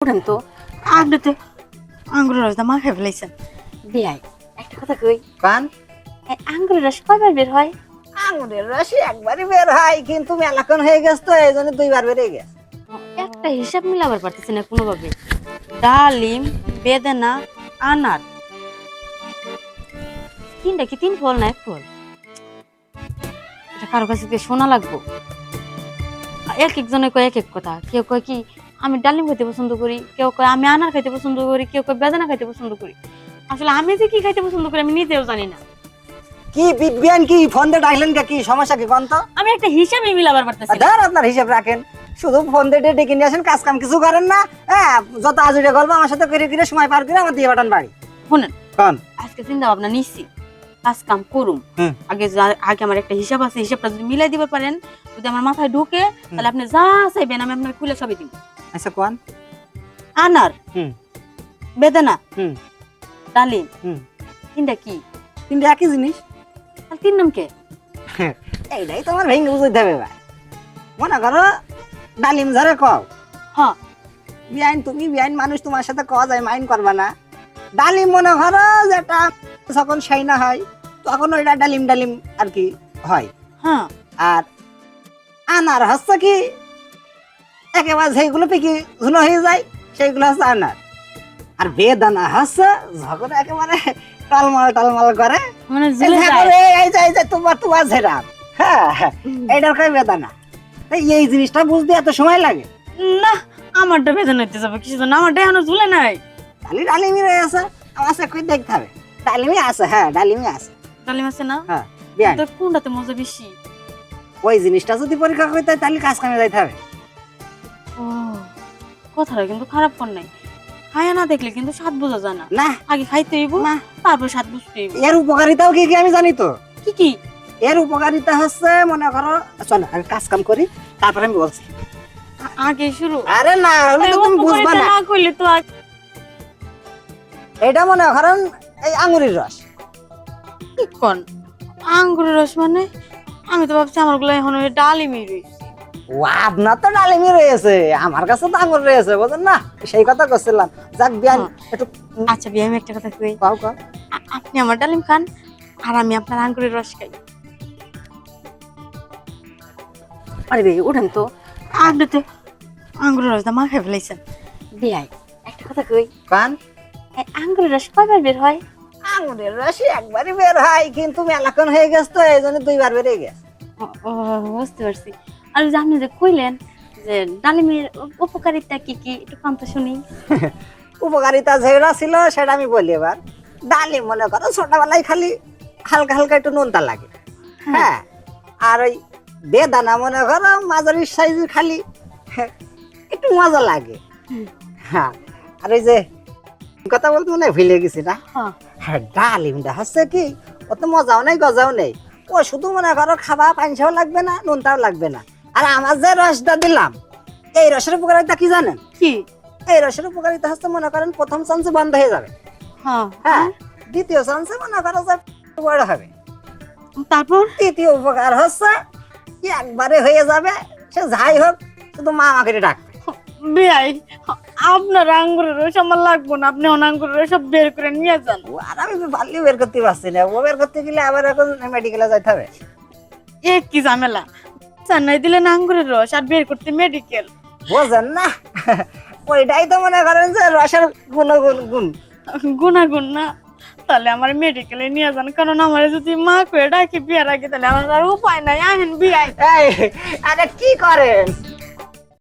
উঠেন তো আপনি তো আঙ্গুরের রস মা খেয়ে ফেলাইছেন। বিয়াই একটা কথা কই, কান আঙ্গুরের রস কয়বার বের হয়? আঙুরের রস একবারই বের হয়, কিন্তু মেলাক্ষণ হয়ে গেছে তো এই জন্য দুইবার বেরিয়ে গেছে। একটা হিসাব মিলাবার পারতেছি না কোনোভাবে। ডালিম, বেদানা, আনার, তিনটা কি তিন ফল না এক ফল? এটা কারো কাছে দিয়ে শোনা লাগবো। এক একজনে কয় এক এক কথা। কেউ কয় কি আমি ডালিম খাইতে পছন্দ করি, কেউ কয় আমি আনার খাইতে পছন্দ করি, কেউ কয় বেদানা খাইতে পছন্দ করি। আসলে আমি যে কি খাইতে পছন্দ করি আমি নিজেও জানি না। কি বিজ্ঞান কি ফোন দিয়ে ডাকলেন কি সমস্যা কি কোন তো? আমি একটা হিসাবে মিলাবার পারতেছি না। ধর আপনার হিসাব রাখেন, শুধু ফোন দিয়ে ডেকে নিয়ে আসেন, কাজ কাম কিছু করেন না। হ্যাঁ, যত আজুরে গল্প আমার সাথে করে করে সময় পার করে আমার দিয়ে পাঠান বাড়ি। শুনেন, কোন আজকে চিন্তা ভাবনা নিচ্ছি, কাজ কাম করুম। হুম। আগে আমার একটা হিসাব আছে, হিসাবটা যদি মিলাই দিতে পারেন, যদি আমার মাথায় ঢুকে, তাহলে আপনি যা চাইবেন আমি আপনার খুলে সবই দিব। আচ্ছা কোন? আনার, হুম বেদানা, হুম ডালিম, হুম তিনটা কি? কিন্তু একই জিনিস। আর তিন নাম কে? এইটাই তোমার ভেঙে বুঝতে হবে ভাই। মনে করো ডালিম ধরে কও, হ্যাঁ, বিআইন তুমি বিআইন মানুষ, তোমার সাথে কওয়া যায় মাইন করবা না। ডালিম মনে করো যেটা যখন সেই না হয় তখন ওইটা ডালিম ডালিম আর কি হয়। হ্যাঁ, আর আনার হচ্ছে কি একেবারে যেগুলো পিকি ধুলো হয়ে যায় সেইগুলো হচ্ছে আনার। আর বেদানা হচ্ছে যখন একেবারে টলমল টলমল করে, মানে এই ঝুলে যে যায়। করে এই যে তোমার তোমার ঝেরাম। হ্যাঁ হ্যাঁ, এইটার কয় বেদানা। এই জিনিসটা বুঝতে এত সময় লাগে? না, আমারটা বেদানা হইতে যাবে কিছু না, আমারটা এখনো ঝুলে নাই। খালি ডালিমি রয়েছে, আমার সে কই দেখতে হবে। ডালিমি আছে, হ্যাঁ ডালিমি আছে। ডালিম আছে না? হ্যাঁ বিয়ান, তো কোনটাতে মজা বেশি? ওই জিনিসটা যদি পরীক্ষা করতে হয় তাহলে কাজ কামে যাইতে হবে। ও, কথাটা কিন্তু খারাপ কর নাই। খায়া না দেখলে কিন্তু স্বাদ বোঝা যায় না। না আগে খাইতে হইব, না, তারপর স্বাদ বুঝতে হইব। এর উপকারিতাও কি কি আমি জানি তো। কি কি? এর উপকারিতা হচ্ছে মনে করো, চল আগে কাজ কাম করি তারপরে আমি বলছি। আগে শুরু। আরে না হলে তো তুমি বুঝবা না। না কইলে তো এটা মনে করেন এই আঙুরের রস। কি কোন আঙ্গুরের রস মানে? আমি তো ভাবছি আমার গুলো এখন ওই ডালিমই রয়েছে। ও আপনার তো ডালিমি রয়েছে, আমার কাছে তো আঙুর রয়েছে, বুঝলেন না? সেই কথা করছিলাম। যাক বিয়ান একটু আচ্ছা বিয়ে, আমি একটা কথা কই। কাও কাও। আপনি আমার ডালিম খান আর আমি আপনার আঙ্গুরের রস খাই। আরে বিয়ে উঠেন তো, আপনি তো আঙ্গুরের রস মা খেয়ে ফেলাইছেন। বিয়াই একটা কথা কই, কান আঙ্গুরের রস কয়বার বের হয়? আঙুরের রস একবারই বের হয়, কিন্তু মেলাক্ষণ হয়ে গেছে তো এই জন্য দুইবার বেরিয়ে গেছে। ও, বুঝতে পারছি। আর ওই যে আপনি যে কইলেন যে ডালিমের উপকারিতা কি কি, একটু কম তো শুনি। উপকারিতা যেটা ছিল সেটা আমি বলি এবার। ডালিম মনে করো ছোটবেলায় খালি হালকা হালকা একটু নোনতা লাগে। হ্যাঁ, আর ওই বেদানা মনে করো মাঝারি সাইজের খালি একটু মজা লাগে। হ্যাঁ, আর ওই যে কথা বলতে মনে হয় ভুলে গেছি না। হ্যাঁ, হ্যাঁ, ডালিমটা হচ্ছে কি অত মজাও নেই গজাও নেই, ও শুধু মনে করো খাওয়া পানিও লাগবে না নুনটাও লাগবে না। আর আমার যে রসটা দিলাম, এই রসের উপকারিতা কি জানেন? কি? এই রসের উপকারিতা হচ্ছে মনে করেন প্রথম চান্সে বন্ধ হয়ে যাবে। হ্যাঁ, হ্যাঁ, দ্বিতীয় চান্সে মনে করো যে বড় হবে। তারপর তৃতীয় উপকার হচ্ছে কি একবারে হয়ে যাবে, সে যাই হোক শুধু মা আমাকে ডাকবে। বিয়াই আপনার আঙ্গুরের রস আমার লাগবো না, আপনি আঙ্গুরের রস সব বের করে নিয়ে যান। ও, আর আমি বাল্লি বের করতে পারছি না, ও বের করতে গেলে আবার এখন মেডিকেলে যাইতে হবে। এ কি ঝামেলা, চেন্নাই দিলেন আঙ্গুরের রস আর বের করতে মেডিকেল। বোঝেন না, ওইটাই তো মনে করেন যে রসের গুণ। গুনাগুন না? তাহলে আমার মেডিকেলে নিয়ে যান, কারণ আমার যদি মা করে ডাকি বিয়ার আগে, তাহলে আমার আর উপায় নাই। আহেন বিয়াই। এই, আরে কি করেন?